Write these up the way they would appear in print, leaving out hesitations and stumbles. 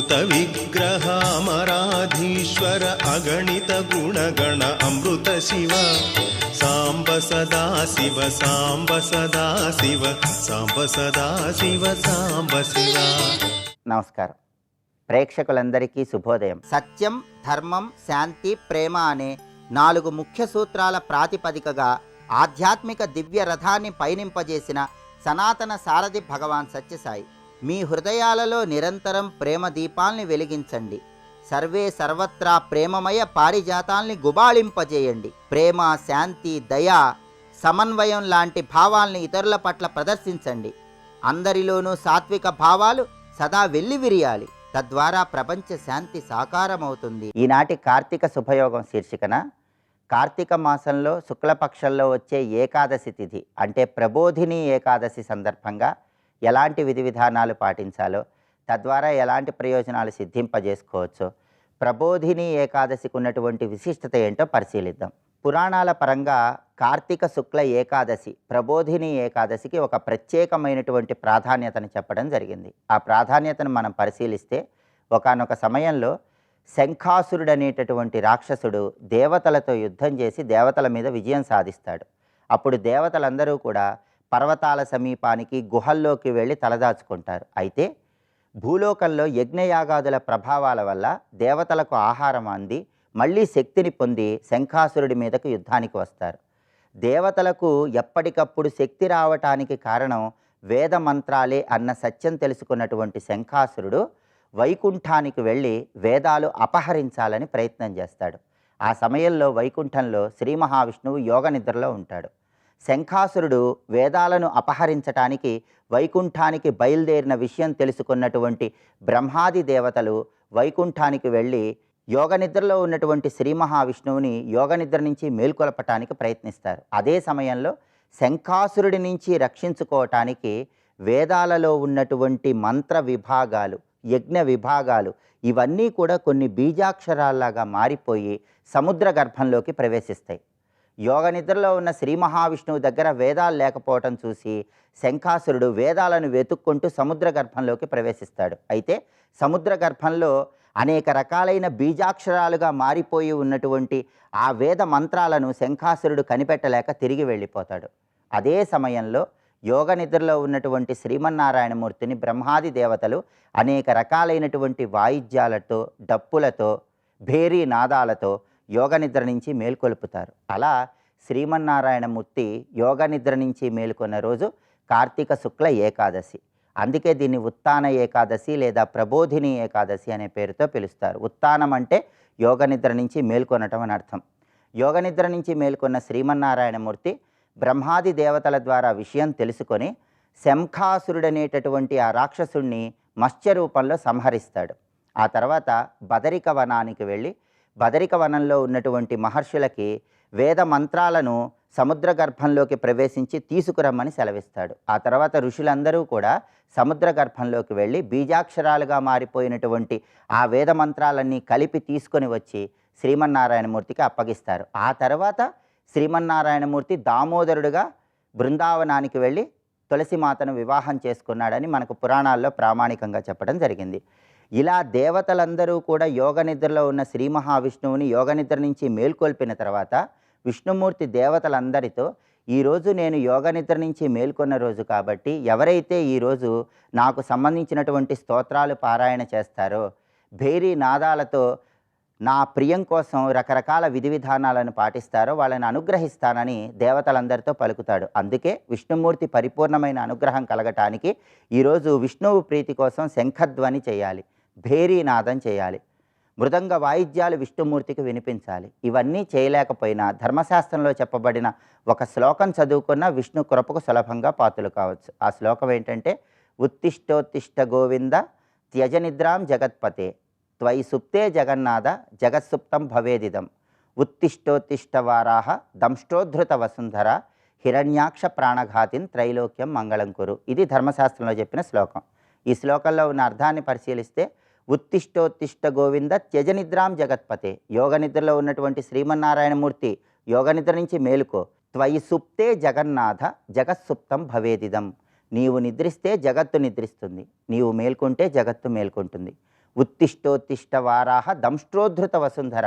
అమృత విగ్రహామరాధీశ్వర అగణిత గుణగణ అమృత శివ సాంబ సదా శివ సాంబ సదా శివ సాంబ సదా శివ సాంబ శివ. నమస్కారం. ప్రేక్షకులందరికీ శుభోదయం. సత్యం, ధర్మం, శాంతి, ప్రేమ అనే 4 ముఖ్య సూత్రాల ప్రాతిపదికగా ఆధ్యాత్మిక దివ్య రథాన్ని పయనింపజేసిన సనాతన సారథి భగవాన్ సత్యసాయి. మీ హృదయాలలో నిరంతరం ప్రేమ దీపాల్ని వెలిగించండి. సర్వే సర్వత్రా ప్రేమమయ పారిజాతాల్ని గుబాళింపజేయండి. ప్రేమ, శాంతి, దయ, సమన్వయం లాంటి భావాల్ని ఇతరుల పట్ల ప్రదర్శించండి. అందరిలోనూ సాత్విక భావాలు సదా వెల్లివిరియాలి. తద్వారా ప్రపంచ శాంతి సాకారమవుతుంది. ఈనాటి కార్తీక శుభయోగం శీర్షికన కార్తీక మాసంలో శుక్లపక్షంలో వచ్చే ఏకాదశి తిథి అంటే ప్రబోధిని ఏకాదశి సందర్భంగా ఎలాంటి విధి విధానాలు పాటించాలో, తద్వారా ఎలాంటి ప్రయోజనాలు సిద్ధింపజేసుకోవచ్చో, ప్రబోధిని ఏకాదశికి ఉన్నటువంటి విశిష్టత ఏంటో పరిశీలిద్దాం. పురాణాల పరంగా కార్తీక శుక్ల ఏకాదశి ప్రబోధిని ఏకాదశికి ఒక ప్రత్యేకమైనటువంటి ప్రాధాన్యతను చెప్పడం జరిగింది. ఆ ప్రాధాన్యతను మనం పరిశీలిస్తే ఒకానొక సమయంలో శంఖాసురుడు అనేటటువంటి రాక్షసుడు దేవతలతో యుద్ధం చేసి దేవతల మీద విజయం సాధిస్తాడు. అప్పుడు దేవతలందరూ కూడా పర్వతాల సమీపానికి గుహల్లోకి వెళ్ళి తలదాచుకుంటారు. అయితే భూలోకంలో యజ్ఞయాగాదుల ప్రభావాల వల్ల దేవతలకు ఆహారం అంది మళ్ళీ శక్తిని పొంది శంఖాసురుడి మీదకు యుద్ధానికి వస్తారు. దేవతలకు ఎప్పటికప్పుడు శక్తి రావటానికి కారణం వేద మంత్రాలే అన్న సత్యం తెలుసుకున్నటువంటి శంఖాసురుడు వైకుంఠానికి వెళ్ళి వేదాలు అపహరించాలని ప్రయత్నం చేస్తాడు. ఆ సమయంలో వైకుంఠంలో శ్రీ మహావిష్ణువు యోగ నిద్రలో ఉంటాడు. శంఖాసురుడు వేదాలను అపహరించటానికి వైకుంఠానికి బయలుదేరిన విషయం తెలుసుకున్నటువంటి బ్రహ్మాది దేవతలు వైకుంఠానికి వెళ్ళి యోగ నిద్రలో ఉన్నటువంటి శ్రీ మహావిష్ణువుని యోగ నిద్ర నుంచి మేల్కొల్పటానికి ప్రయత్నిస్తారు. అదే సమయంలో శంఖాసురుడి నుంచి రక్షించుకోవటానికి వేదాలలో ఉన్నటువంటి మంత్ర విభాగాలు, యజ్ఞ విభాగాలు ఇవన్నీ కూడా కొన్ని బీజాక్షరాల్లాగా మారిపోయి సముద్ర గర్భంలోకి ప్రవేశిస్తాయి. యోగ నిద్రలో ఉన్న శ్రీ మహావిష్ణువు దగ్గర వేదాలు లేకపోవటం చూసి శంఖాసురుడు వేదాలను వెతుక్కుంటూ సముద్ర గర్భంలోకి ప్రవేశిస్తాడు. అయితే సముద్ర గర్భంలో అనేక రకాలైన బీజాక్షరాలుగా మారిపోయి ఉన్నటువంటి ఆ వేద మంత్రాలను శంఖాసురుడు కనిపెట్టలేక తిరిగి వెళ్ళిపోతాడు. అదే సమయంలో యోగ నిద్రలో ఉన్నటువంటి శ్రీమన్నారాయణమూర్తిని బ్రహ్మాది దేవతలు అనేక రకాలైనటువంటి వాయిద్యాలతో, డప్పులతో, భేరీ నాదాలతో యోగ నిద్ర నుంచి మేల్కొల్పుతారు. అలా శ్రీమన్నారాయణమూర్తి యోగ నిద్ర నుంచి మేల్కొన్న రోజు కార్తీక శుక్ల ఏకాదశి. అందుకే దీన్ని ఉత్తాన ఏకాదశి లేదా ప్రబోధిని ఏకాదశి అనే పేరుతో పిలుస్తారు. ఉత్తానం అంటే యోగ నిద్ర నుంచి మేల్కొనటం అని అర్థం. యోగ నిద్ర నుంచి మేల్కొన్న శ్రీమన్నారాయణమూర్తి బ్రహ్మాది దేవతల ద్వారా విషయం తెలుసుకొని శంఖాసురుడనేటటువంటి ఆ రాక్షసుణ్ణి మత్స్య రూపంలో సంహరిస్తాడు. ఆ తర్వాత బదరిక వనానికి వెళ్ళి బదరిక వనంలో ఉన్నటువంటి మహర్షులకి వేద మంత్రాలను సముద్ర గర్భంలోకి ప్రవేశించి తీసుకురమ్మని సెలవిస్తాడు. ఆ తర్వాత ఋషులందరూ కూడా సముద్ర గర్భంలోకి వెళ్ళి బీజాక్షరాలుగా మారిపోయినటువంటి ఆ వేద మంత్రాలన్నీ కలిపి తీసుకొని వచ్చి శ్రీమన్నారాయణమూర్తికి అప్పగిస్తారు. ఆ తర్వాత శ్రీమన్నారాయణమూర్తి దామోదరుడుగా బృందావనానికి వెళ్ళి తులసిమాతను వివాహం చేసుకున్నాడని మనకు పురాణాల్లో ప్రామాణికంగా చెప్పడం జరిగింది. ఇలా దేవతలందరూ కూడా యోగ నిద్రలో ఉన్న శ్రీ మహావిష్ణువుని యోగ నిద్ర నుంచి మేల్కొల్పిన తర్వాత విష్ణుమూర్తి దేవతలందరితో ఈరోజు నేను యోగ నిద్ర నుంచి మేల్కొన్న రోజు కాబట్టి ఎవరైతే ఈరోజు నాకు సంబంధించినటువంటి స్తోత్రాలు పారాయణ చేస్తారో, భేరీ నాదాలతో నా ప్రియం కోసం రకరకాల విధి విధానాలను పాటిస్తారో వాళ్ళని అనుగ్రహిస్తానని దేవతలందరితో పలుకుతాడు. అందుకే విష్ణుమూర్తి పరిపూర్ణమైన అనుగ్రహం కలగటానికి ఈరోజు విష్ణువు ప్రీతి కోసం శంఖధ్వని చేయాలి, భేరీ నాదం చేయాలి, మృదంగ వాయిద్యాలు విష్ణుమూర్తికి వినిపించాలి. ఇవన్నీ చేయలేకపోయినా ధర్మశాస్త్రంలో చెప్పబడిన ఒక శ్లోకం చదువుకున్న విష్ణు కృపకు సులభంగా పాత్రలు కావచ్చు. ఆ శ్లోకం ఏంటంటే ఉత్తిష్టోత్తిష్ట గోవింద త్యజ నిద్రాం జగత్పతే త్వయి సుప్తే జగన్నాథ జగత్సుప్తం భవేదిదం ఉత్తిష్టోత్తిష్ట వారాహ దంష్టోద్ధృత వసుంధర హిరణ్యాక్ష ప్రాణఘాతిన్ త్రైలోక్యం మంగళం కురు. ఇది ధర్మశాస్త్రంలో చెప్పిన శ్లోకం. ఈ శ్లోకంలో ఉన్న అర్థాన్ని పరిశీలిస్తే ఉత్తిష్టోత్తిష్ట గోవింద త్యజ నిద్రాం జగత్పతే, యోగ నిద్రలో ఉన్నటువంటి శ్రీమన్నారాయణమూర్తి యోగ నిద్ర నుంచి మేలుకో, త్వయి సుప్తే జగన్నాథ జగత్సుప్తం భవేదిదం, నీవు నిద్రిస్తే జగత్తు నిద్రిస్తుంది, నీవు మేల్కొంటే జగత్తు మేల్కొంటుంది. ఉత్తిష్టోత్తిష్ట వారాహ దంష్ట్రోద్ధృత వసుంధర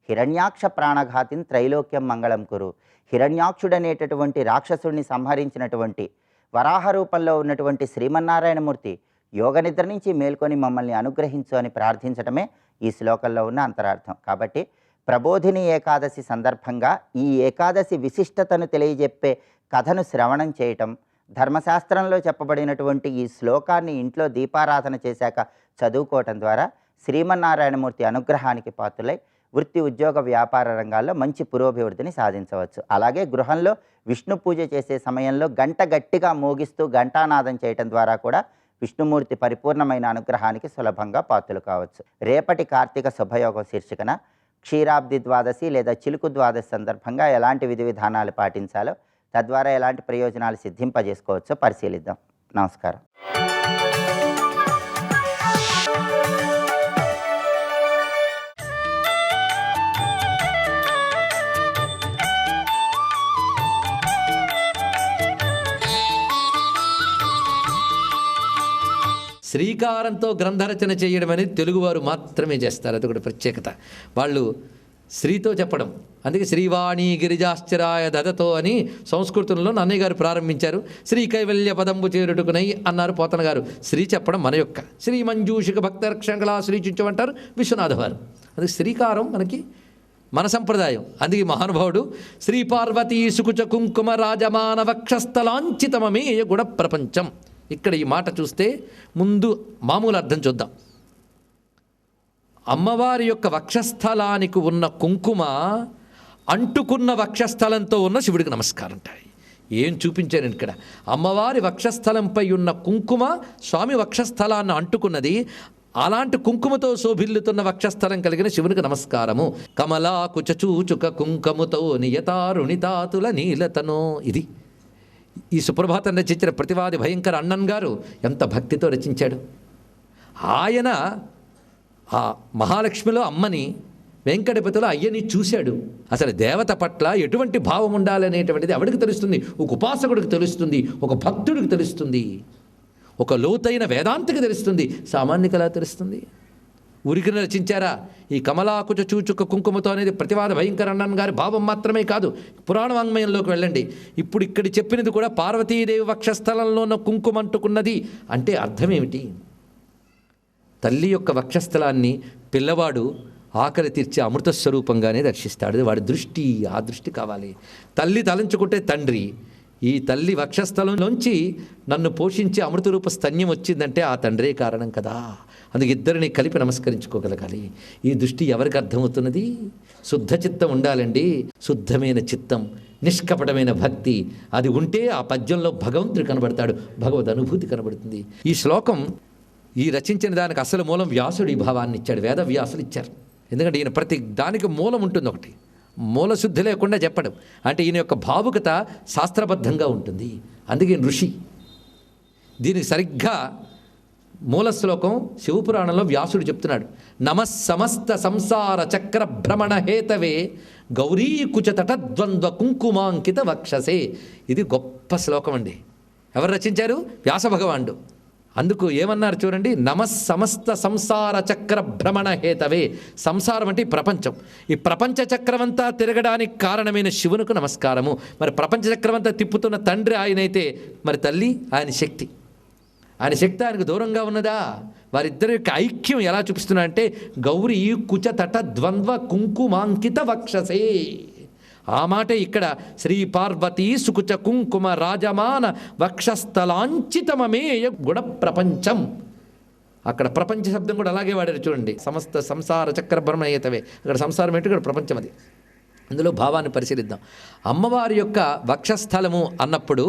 హిరణ్యాక్ష ప్రాణఘాతిని త్రైలోక్యం మంగళం కురు. హిరణ్యాక్షుడనేటటువంటి రాక్షసుడిని సంహరించినటువంటి వరాహ రూపంలో ఉన్నటువంటి శ్రీమన్నారాయణమూర్తి యోగనిద్ర నుంచి మేల్కొని మమ్మల్ని అనుగ్రహించు అని ప్రార్థించడమే ఈ శ్లోకంలో ఉన్న అంతరార్థం. కాబట్టి ప్రబోధిని ఏకాదశి సందర్భంగా ఈ ఏకాదశి విశిష్టతను తెలియజెప్పే కథను శ్రవణం చేయటం, ధర్మశాస్త్రంలో చెప్పబడినటువంటి ఈ శ్లోకాన్ని ఇంట్లో దీపారాధన చేశాక చదువుకోవటం ద్వారా శ్రీమన్నారాయణమూర్తి అనుగ్రహానికి పాత్రులై వృత్తి, ఉద్యోగ, వ్యాపార రంగాల్లో మంచి పురోభివృద్ధిని సాధించవచ్చు. అలాగే గృహంలో విష్ణు పూజ చేసే సమయంలో గంట గట్టిగా మోగిస్తూ ఘంటానాదం చేయటం ద్వారా కూడా విష్ణుమూర్తి పరిపూర్ణమైన అనుగ్రహానికి సులభంగా పాత్రలు కావచ్చు. రేపటి కార్తీక శుభయోగం శీర్షికన క్షీరాబ్ది ద్వాదశి లేదా చిలుకు ద్వాదశి సందర్భంగా ఎలాంటి విధి విధానాలు పాటించాలో, తద్వారా ఎలాంటి ప్రయోజనాలు సిద్ధింపజేసుకోవచ్చో పరిశీలిద్దాం. నమస్కారం. శ్రీకారంతో గ్రంథరచన చేయడం అనేది తెలుగువారు మాత్రమే చేస్తారు. అది ఒకటి ప్రత్యేకత. వాళ్ళు శ్రీతో చెప్పడం, అందుకే శ్రీవాణి గిరిజాశ్చరాయ దదతో అని సంస్కృతంలో నన్నయ్య గారు ప్రారంభించారు. శ్రీ కైవల్య పదంబు చేరుటుకునై అన్నారు పోతన గారు. శ్రీ చెప్పడం మన యొక్క శ్రీ మంజూషిక భక్త రక్షణలా శ్రీచించమంటారు విశ్వనాథ వారు. అది శ్రీకారం మనకి మన సంప్రదాయం. అందుకే మహానుభావుడు శ్రీ పార్వతీ సుకుచ కుంకుమ రాజమాన వక్షస్థలాంచితమమే గుణ ప్రపంచం. ఇక్కడ ఈ మాట చూస్తే ముందు మామూలు అర్థం చూద్దాం. అమ్మవారి యొక్క వక్షస్థలానికి ఉన్న కుంకుమ అంటుకున్న వక్షస్థలంతో ఉన్న శివుడికి నమస్కారం ఉంటాయి. ఏం చూపించాను ఇక్కడ? అమ్మవారి వక్షస్థలంపై ఉన్న కుంకుమ స్వామి వక్షస్థలాన్ని అంటుకున్నది. అలాంటి కుంకుమతో శోభిల్లుతున్న వక్షస్థలం కలిగిన శివునికి నమస్కారము. కమలా కుచచూచుక కుంకుమతో నియతారుణితాతుల నీలతనో. ఇది ఈ సుప్రభాతం రచించిన ప్రతివాది భయంకర అన్నన్ గారు ఎంత భక్తితో రచించాడు. ఆయన ఆ మహాలక్ష్మిలో అమ్మని, వెంకటపతిలో అయ్యని చూశాడు. అసలు దేవత పట్ల ఎటువంటి భావం ఉండాలనేటువంటిది ఎవడికి తెలుస్తుంది? ఒక ఉపాసకుడికి తెలుస్తుంది, ఒక భక్తుడికి తెలుస్తుంది, ఒక లోతైన వేదాంతికి తెలుస్తుంది. సామాన్యుకి ఎలా తెలుస్తుంది? ఊరికిని రచించారా? ఈ కమలాకుచ చూచుక కుంకుమతో అనేది ప్రతివాద భయంకర అన్నన్ గారి భావం మాత్రమే కాదు. పురాణ వాంగ్మయంలోకి వెళ్ళండి. ఇప్పుడు ఇక్కడ చెప్పినది కూడా పార్వతీదేవి వక్షస్థలంలో ఉన్న కుంకుమ అంటుకున్నది అంటే అర్థం ఏమిటి? తల్లి యొక్క వక్షస్థలాన్ని పిల్లవాడు ఆకలి తీర్చే అమృత స్వరూపంగానే దర్శిస్తాడు. వాడి దృష్టి, ఆ దృష్టి కావాలి. తల్లి తలంచుకుంటే తండ్రి, ఈ తల్లి వక్షస్థలంలోంచి నన్ను పోషించే అమృతరూప స్తన్యం వచ్చిందంటే ఆ తండ్రే కారణం కదా. అందుకు ఇద్దరిని కలిపి నమస్కరించుకోగలగాలి. ఈ దృష్టి ఎవరికి అర్థమవుతున్నది? శుద్ధ చిత్తం ఉండాలండి. శుద్ధమైన చిత్తం, నిష్కపటమైన భక్తి అది ఉంటే ఆ పద్యంలో భగవంతుడు కనబడతాడు, భగవద్ అనుభూతి కనబడుతుంది. ఈ శ్లోకం ఈ రచించిన దానికి అసలు మూలం వ్యాసుడు ఈ భావాన్ని ఇచ్చాడు. వేద వ్యాసులు ఇచ్చారు. ఎందుకంటే ఈయన ప్రతి దానికి మూలం ఉంటుంది. ఒకటి మూలశుద్ధి లేకుండా చెప్పడం అంటే ఈయన యొక్క భావుకత శాస్త్రబద్ధంగా ఉంటుంది. అందుకే ఋషి. దీనికి సరిగ్గా మూల శ్లోకం శివపురాణంలో వ్యాసుడు చెప్తున్నాడు. నమః సమస్త సంసార చక్ర భ్రమణ హేతవే గౌరీ కుచతట ద్వంద్వ కుంకుమాంకిత వక్షసే. ఇది గొప్ప శ్లోకం అండి. ఎవరు రచించారు? వ్యాస భగవానుడు. అందుకు ఏమన్నారు చూడండి. నమః సమస్త సంసార చక్ర భ్రమణ హేతవే. సంసారం అంటే ప్రపంచం. ఈ ప్రపంచ చక్రమంతా తిరగడానికి కారణమైన శివునికి నమస్కారము. మరి ప్రపంచ చక్రమంతా తిప్పుతున్న తండ్రి ఆయనైతే మరి తల్లి ఆయన శక్తి. ఆయన శక్తి ఆయనకు దూరంగా ఉన్నదా? వారిద్దరి యొక్క ఐక్యం ఎలా చూపిస్తున్నారంటే గౌరీ కుచతట ద్వంద్వ కుంకుమాంకిత వక్షసే. ఆ మాట ఇక్కడ శ్రీ పార్వతీ సుకుచ కుంకుమ రాజమాన వక్షస్థలాంచితమమేయ గుణ ప్రపంచం. అక్కడ ప్రపంచ శబ్దం కూడా అలాగే వాడారు చూడండి. సమస్త సంసార చక్ర భ్రమణయేతవే. అక్కడ సంసారం ఏంటి, ఇక్కడ ప్రపంచం. అది అందులో భావాన్ని పరిశీలిద్దాం. అమ్మవారి యొక్క వక్షస్థలము అన్నప్పుడు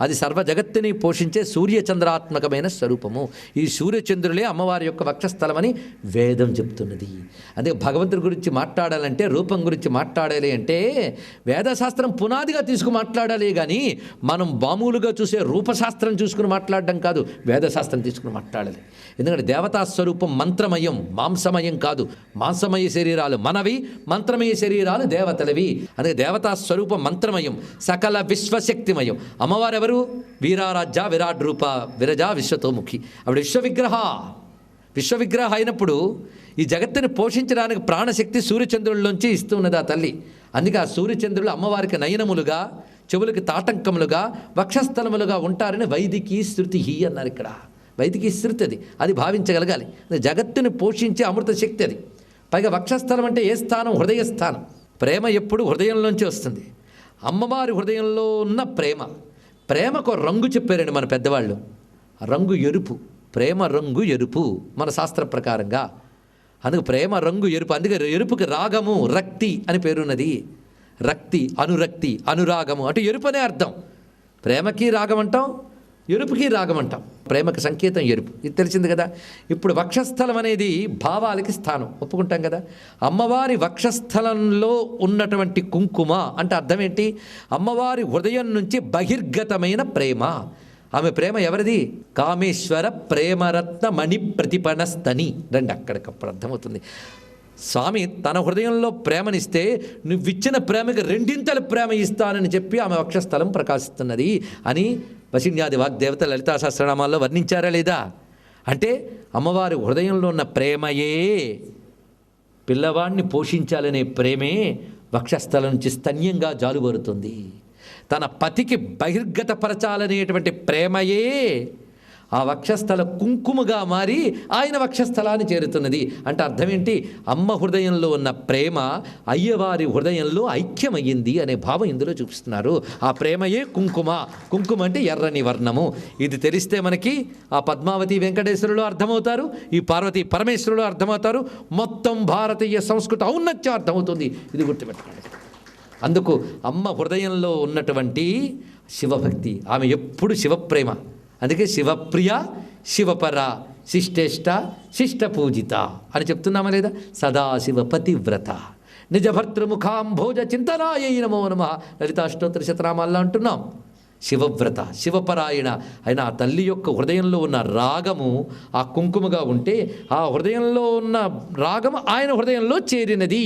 అది సర్వ జగత్తుని పోషించే సూర్యచంద్రాత్మకమైన స్వరూపము. ఈ సూర్యచంద్రులే అమ్మవారి యొక్క వక్షస్థలమని వేదం చెప్తున్నది. అదే భగవంతుడి గురించి మాట్లాడాలంటే, రూపం గురించి మాట్లాడాలి అంటే వేదశాస్త్రం పునాదిగా తీసుకుని మాట్లాడాలి. కానీ మనం మామూలుగా చూసే రూపశాస్త్రం చూసుకుని మాట్లాడడం కాదు, వేదశాస్త్రం తీసుకుని మాట్లాడాలి. ఎందుకంటే దేవతా స్వరూపం మంత్రమయం, మాంసమయం కాదు. మాంసమయ శరీరాలు మనవి, మంత్రమయ శరీరాలు దేవతలవి. అందుకే దేవతా స్వరూపం మంత్రమయం, సకల విశ్వశక్తిమయం. అమ్మవారు ఎవరు? వీరారాజ్య విరాట్ రూప విరజా విశ్వతోముఖి. ఆవిడ విశ్వవిగ్రహ. విశ్వవిగ్రహం అయినప్పుడు ఈ జగత్తుని పోషించడానికి ప్రాణశక్తి సూర్యచంద్రుల్లోంచి ఇస్తూ ఉన్నది ఆ తల్లి. అందుకే ఆ సూర్యచంద్రులు అమ్మవారికి నయనములుగా, చెవులకి తాటంకములుగా, వక్షస్థలములుగా ఉంటారని వైదికీ శృతి అన్నారు. ఇక్కడ వైదికీ శృతి అది భావించగలగాలి. జగత్తుని పోషించే అమృత శక్తి అది. పైగా వక్షస్థలం అంటే ఏ స్థానం? హృదయ స్థానం. ప్రేమ ఎప్పుడు హృదయంలోంచి వస్తుంది. అమ్మవారి హృదయంలో ఉన్న ప్రేమకు రంగు చెప్పారండి మన పెద్దవాళ్ళు. రంగు ఎరుపు. ప్రేమ రంగు ఎరుపు మన శాస్త్ర ప్రకారంగా. అందుకు ప్రేమ రంగు ఎరుపు. అందుకే ఎరుపుకి రాగము, రక్తి అని పేరున్నది. రక్తి, అనురక్తి, అనురాగము అంటే ఎరుపు అనే అర్థం. ప్రేమకి రాగం అంటాం, ఎరుపుకి రాగం అంటాం. ప్రేమకి సంకేతం ఎరుపు, ఇది తెలిసింది కదా. ఇప్పుడు వక్షస్థలం అనేది భావాలకి స్థానం, ఒప్పుకుంటాం కదా. అమ్మవారి వక్షస్థలంలో ఉన్నటువంటి కుంకుమ అంటే అర్థం ఏంటి? అమ్మవారి హృదయం నుంచి బహిర్గతమైన ప్రేమ. ఆమె ప్రేమ ఎవరిది? కామేశ్వర ప్రేమరత్న మణి ప్రతిపణస్తని. రండి, అక్కడికప్పుడు అర్థమవుతుంది. స్వామి తన హృదయంలో ప్రేమనిస్తే నువ్విచ్చిన ప్రేమకి రెండింతల ప్రేమ ఇస్తానని చెప్పి ఆమె వక్షస్థలం ప్రకాశిస్తున్నది అని వశిన్యాది వాగ్దేవత లలితా సహస్రనామాల్లో వర్ణించారా లేదా? అంటే అమ్మవారి హృదయంలో ఉన్న ప్రేమయే, పిల్లవాడిని పోషించాలనే ప్రేమే వక్షస్థలం నుంచి స్తన్యంగా జాలువరుతుంది. తన పతికి బహిర్గతపరచాలనేటువంటి ప్రేమయే ఆ వక్షస్థల కుంకుమగా మారి ఆయన వక్షస్థలాన్ని చేరుతున్నది. అంటే అర్థం ఏంటి? అమ్మ హృదయంలో ఉన్న ప్రేమ అయ్యవారి హృదయంలో ఐక్యమయ్యింది అనే భావం ఇందులో చూపిస్తున్నారు. ఆ ప్రేమయే కుంకుమ. కుంకుమ అంటే ఎర్రని వర్ణము. ఇది తెలిస్తే మనకి ఆ పద్మావతి వెంకటేశ్వరులు అర్థమవుతారు, ఈ పార్వతీ పరమేశ్వరులు అర్థమవుతారు, మొత్తం భారతీయ సంస్కృతి ఔన్నత్యం అర్థమవుతుంది. ఇది గుర్తుపెట్టుకోండి. అందుకు అమ్మ హృదయంలో ఉన్నటువంటి శివభక్తి, ఆమె ఎప్పుడు శివప్రేమ. అందుకే శివప్రియ, శివపర, శిష్టేష్ట, శిష్టపూజిత అని చెప్తున్నామా లేదా? సదాశివ పతివ్రత నిజభర్తృముఖాంభోజ చింతనాయ నమో నమః లలితాష్టోత్తర శతనామాల్లో అంటున్నాం. శివవ్రత, శివపరాయణ అయిన ఆ తల్లి యొక్క హృదయంలో ఉన్న రాగము ఆ కుంకుమగా ఉంటే ఆ హృదయంలో ఉన్న రాగము ఆయన హృదయంలో చేరినది.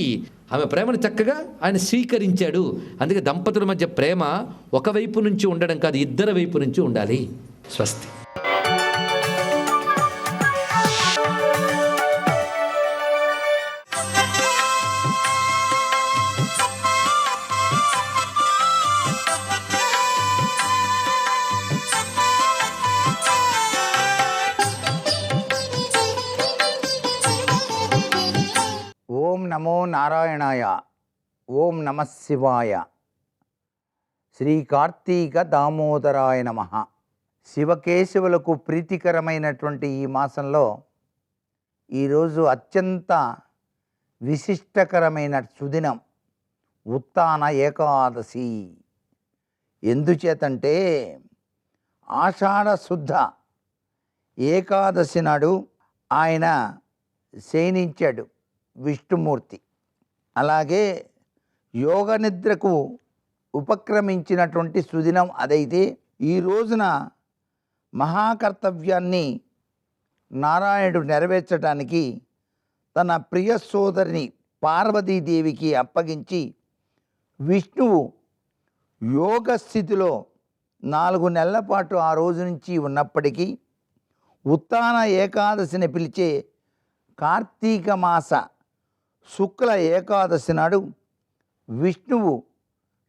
ఆమె ప్రేమను చక్కగా ఆయన స్వీకరించాడు. అందుకే దంపతుల మధ్య ప్రేమ ఒకవైపు నుంచి ఉండడం కాదు, ఇద్దరి వైపు నుంచి ఉండాలి. స్వస్తి. ఓం నమో నారాయణాయ. ఓం నమః శివాయ. శ్రీ కార్తీక దామోదరాయ నమః. శివకేశవులకు ప్రీతికరమైనటువంటి ఈ మాసంలో ఈరోజు అత్యంత విశిష్టకరమైన సుదినం ఉత్తాన ఏకాదశి. ఎందుచేతంటే ఆషాఢ శుద్ధ ఏకాదశి నాడు ఆయన శయనించాడు విష్ణుమూర్తి. అలాగే యోగ నిద్రకు ఉపక్రమించినటువంటి సుదినం అదైతే ఈ రోజున మహాకర్తవ్యాన్ని నారాయణుడు నెరవేర్చడానికి తన ప్రియ సోదరిని పార్వతీదేవికి అప్పగించి విష్ణువు యోగ స్థితిలో 4 నెలల పాటు ఆ రోజు నుంచి ఉన్నప్పటికీ ఉత్తాన ఏకాదశిని పిలిచే కార్తీక మాస శుక్ల ఏకాదశి నాడు విష్ణువు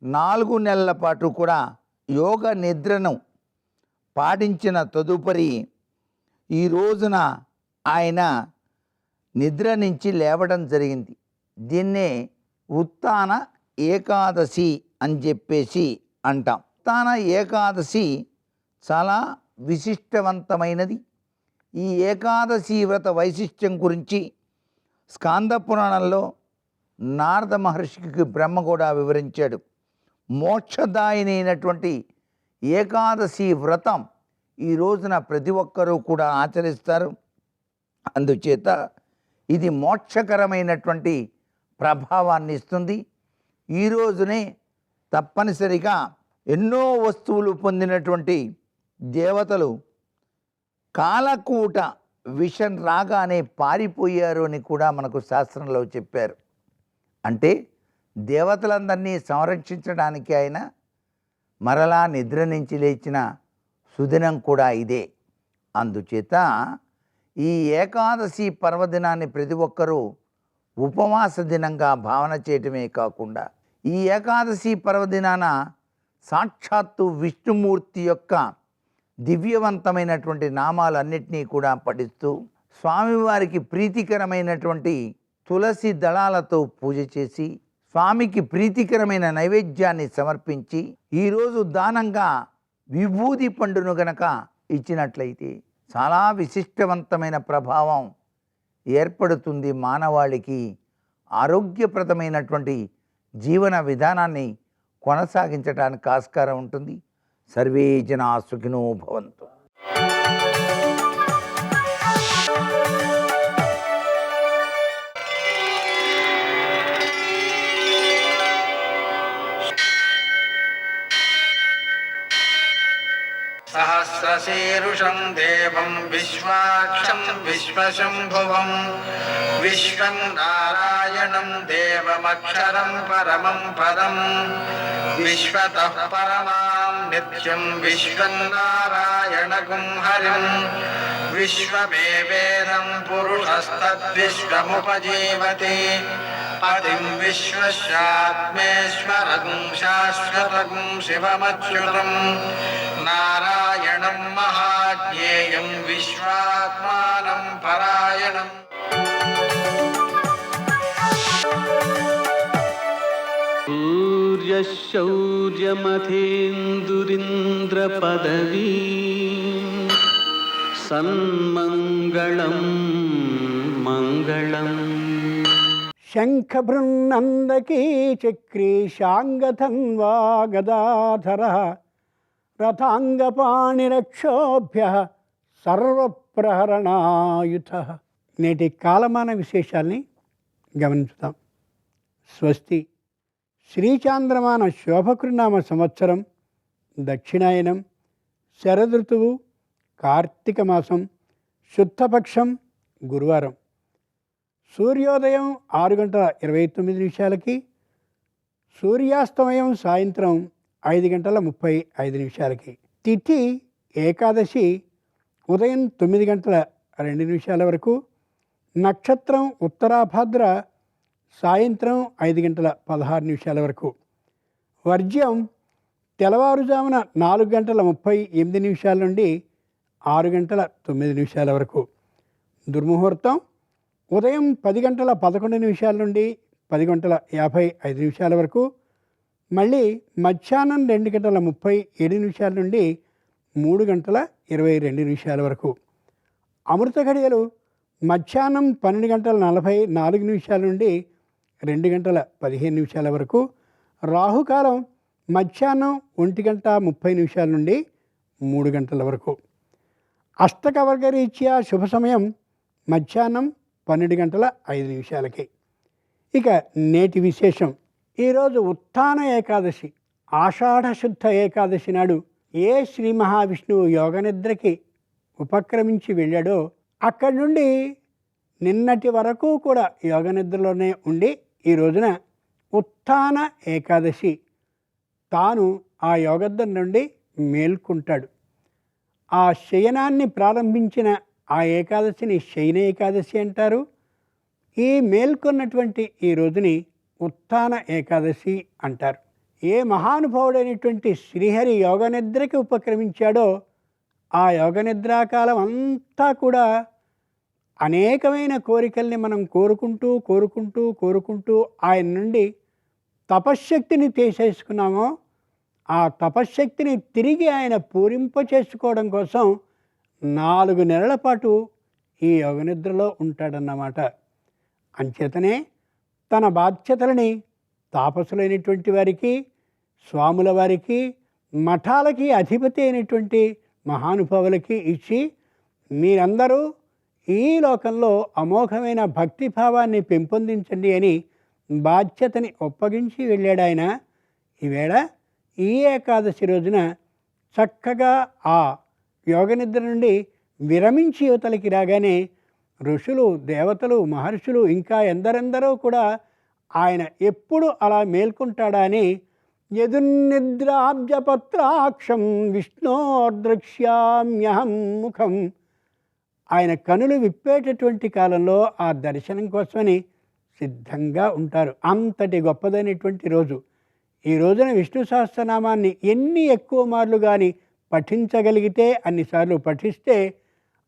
4 నెలల పాటు కూడా యోగ నిద్రను పాటించిన తదుపరి ఈ రోజున ఆయన నిద్ర నుంచి లేవడం జరిగింది. దీన్నే ఉత్తాన ఏకాదశి అని చెప్పేసి అంటాం. ఉత్తాన ఏకాదశి చాలా విశిష్టవంతమైనది. ఈ ఏకాదశి వ్రత వైశిష్ట్యం గురించి స్కాంద పురాణంలో నారద మహర్షికి బ్రహ్మ కూడా వివరించాడు. మోక్షదాయిని అయినటువంటి ఏకాదశి వ్రతం ఈ రోజున ప్రతి ఒక్కరూ కూడా ఆచరిస్తారు. అందుచేత ఇది మోక్షకరమైనటువంటి ప్రభావాన్ని ఇస్తుంది. ఈ రోజునే తప్పనిసరిగా ఎన్నో వస్తువులు పొందినటువంటి దేవతలు కాలకూట విషం రాగానే పారిపోయారు అని కూడా మనకు శాస్త్రంలో చెప్పారు. అంటే దేవతలందరినీ సంరక్షించడానికి ఆయన మరలా నిద్ర నుంచి లేచిన సుదినం కూడా ఇదే. అందుచేత ఈ ఏకాదశి పర్వదినాన్ని ప్రతి ఒక్కరూ ఉపవాస దినంగా భావన చేయటమే కాకుండా ఈ ఏకాదశి పర్వదినాన సాక్షాత్తు విష్ణుమూర్తి యొక్క దివ్యవంతమైనటువంటి నామాలన్నింటినీ కూడా పఠిస్తూ స్వామివారికి ప్రీతికరమైనటువంటి తులసి దళాలతో పూజ చేసి స్వామికి ప్రీతికరమైన నైవేద్యాన్ని సమర్పించి ఈరోజు దానంగా విభూది పండును గనక ఇచ్చినట్లయితే చాలా విశిష్టవంతమైన ప్రభావం ఏర్పడుతుంది. మానవాళికి ఆరోగ్యప్రదమైనటువంటి జీవన విధానాన్ని కొనసాగించడానికి ఆస్కారం ఉంటుంది. సర్వే జనా సుఖినో భవంతు. सहस्रशीर्षं देवं विश्वाक्षं विश्वशम्भुवं विश्वं नारायणं देवमक्षरं परमं पदं विश्वतः परमां नित्यं विश्वं नारायणगुं हरिं विश्वमेवेदं पुरुषस्तद्विश्वमुपजीवति पतिं विश्वस्यात्मेश्वरं शाश्वतं शिवमच्युतं नारायणं महाज्ञेयं विश्वात्मानं परायणम्. सूर्यशौर्यमथेन्दुरिन्द्रपदवी सन्मङ्गलं मङ्गलम्. శంఖభృన్నందకీ చక్రీ శాంగధన్వా గదాధర రథాంగపాణిరక్షోభ్య సర్వప్రహరణాయుధ. నేటి కాలమాన విశేషాల్ని గమనించుతాం. స్వస్తి శ్రీచాంద్రమాన శోభకృనామ సంవత్సరం, దక్షిణాయనం, శరదృతువు, కార్తీక మాసం, శుద్ధపక్షం, గురువారం. సూర్యోదయం 6:29, సూర్యాస్తమయం సాయంత్రం 5:35. తిథి ఏకాదశి ఉదయం 9:02 వరకు, నక్షత్రం ఉత్తరాభాద్ర సాయంత్రం 5:16 వరకు, వర్జ్యం తెల్లవారుజామున 4:38 నుండి 6:09 వరకు, దుర్ముహూర్తం ఉదయం 10:11 నుండి 10:55 వరకు, మళ్ళీ మధ్యాహ్నం 2:37 నుండి 3:22 వరకు. అమృత ఘడియలు మధ్యాహ్నం 12:44 నుండి 2:15 వరకు, రాహుకాలం మధ్యాహ్నం 1:30 నుండి 3 వరకు. అష్టకవర్గరీత్యా శుభ సమయం మధ్యాహ్నం 12:05. ఇక నేటి విశేషం. ఈరోజు ఉత్థాన ఏకాదశి, ఆషాఢశుద్ధ ఏకాదశి నాడు ఏ శ్రీ మహావిష్ణువు యోగనిద్రకి ఉపక్రమించి వెళ్ళాడో అక్కడి నుండి నిన్నటి వరకు కూడా యోగనిద్రలోనే ఉండి ఈ రోజున ఉత్థాన ఏకాదశి తాను ఆ యోగనిద్ర నుండి మేల్కుంటాడు. ఆ శయనాన్ని ప్రారంభించిన ఆ ఏకాదశిని శయన ఏకాదశి అంటారు. ఈ మేల్కొన్నటువంటి ఈ రోజుని ఉత్థాన ఏకాదశి అంటారు. ఏ మహానుభావుడైనటువంటి శ్రీహరి యోగనిద్రకి ఉపక్రమించాడో ఆ యోగనిద్రాకాలం అంతా కూడా అనేకమైన కోరికల్ని మనం కోరుకుంటూ ఆయన నుండి తపశ్శక్తిని తీసేసుకున్నామో ఆ తపశ్శక్తిని తిరిగి ఆయన పూరింప చేసుకోవడం కోసం 4 నెలల పాటు ఈ యోగనిద్రలో ఉంటాడన్నమాట. అంచేతనే తన బాధ్యతలని తాపసులైనటువంటి వారికి, స్వాముల వారికి, మఠాలకి అధిపతి అయినటువంటి మహానుభావులకి ఇచ్చి మీరందరూ ఈ లోకంలో అమోఘమైన భక్తిభావాన్ని పెంపొందించండి అని బాధ్యతని ఒప్పగించి వెళ్ళాడు ఆయన. ఈవేళ ఈ ఏకాదశి రోజున చక్కగా ఆ యోగనిద్ర నుండి విరమించి యువతలకి రాగానే ఋషులు, దేవతలు, మహర్షులు ఇంకా ఎందరెందరో కూడా ఆయన ఎప్పుడు అలా మేల్కొంటాడా అని యదున్నిద్రాబ్జపత్రాక్షం విష్ణోర్దృక్ష్యామ్యహం ముఖం ఆయన కనులు విప్పేటటువంటి కాలంలో ఆ దర్శనం కోసమని సిద్ధంగా ఉంటారు. అంతటి గొప్పదైనటువంటి రోజు. ఈ రోజున విష్ణు సహస్రనామాన్ని ఎన్ని ఎక్కువ మార్లు కానీ పఠించగలిగితే అన్నిసార్లు పఠిస్తే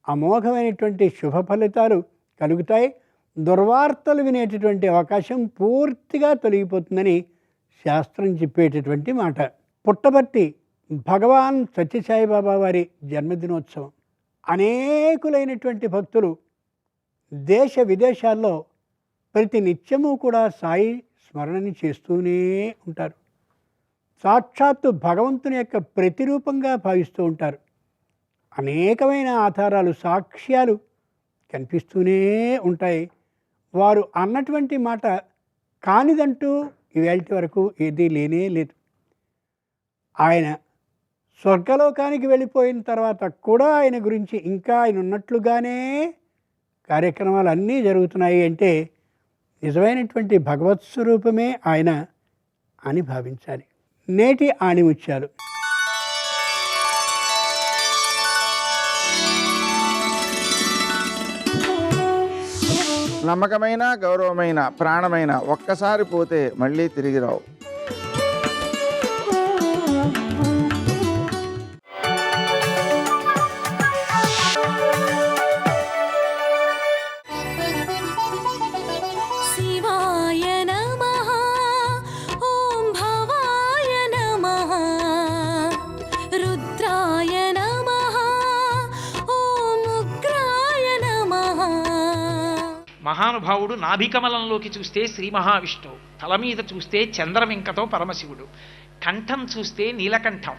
అమోఘమైనటువంటి శుభ ఫలితాలు కలుగుతాయి. దుర్వార్తలు వినేటటువంటి అవకాశం పూర్తిగా తొలగిపోతుందని శాస్త్రం చెప్పేటటువంటి మాట. పుట్టబర్తి భగవాన్ సత్యసాయిబాబా వారి జన్మదినోత్సవం. అనేకులైనటువంటి భక్తులు దేశ విదేశాల్లో ప్రతి నిత్యము కూడా సాయి స్మరణని చేస్తూనే ఉంటారు. సాక్షాత్తు భగవంతుని యొక్క ప్రతిరూపంగా భావిస్తూ ఉంటారు. అనేకమైన ఆధారాలు, సాక్ష్యాలు కనిపిస్తూనే ఉంటాయి. వారు అన్నటువంటి మాట కానిదంటూ ఇవాల్టి వరకు ఏదీ లేనే లేదు. ఆయన స్వర్గలోకానికి వెళ్ళిపోయిన తర్వాత కూడా ఆయన గురించి ఇంకా ఆయన ఉన్నట్లుగానే కార్యక్రమాలు అన్నీ జరుగుతున్నాయి అంటే నిజమైనటువంటి భగవత్ స్వరూపమే ఆయన అని భావించాలి. నేటి ఆణిముత్యాలు. నమ్మకమైన, గౌరవమైన, ప్రాణమైన ఒక్కసారి పోతే మళ్ళీ తిరిగి రావు. శివాయ నమః. ఓం భవాయ నమః. రుద్రాయ నమః. ఓం ఉగ్రాయ నమః. మహానుభావుడు నాభికమలంలోకి చూస్తే శ్రీ మహావిష్ణువు, తల మీద చూస్తే చంద్రవింకతో పరమశివుడు, కంఠం చూస్తే నీలకంఠం,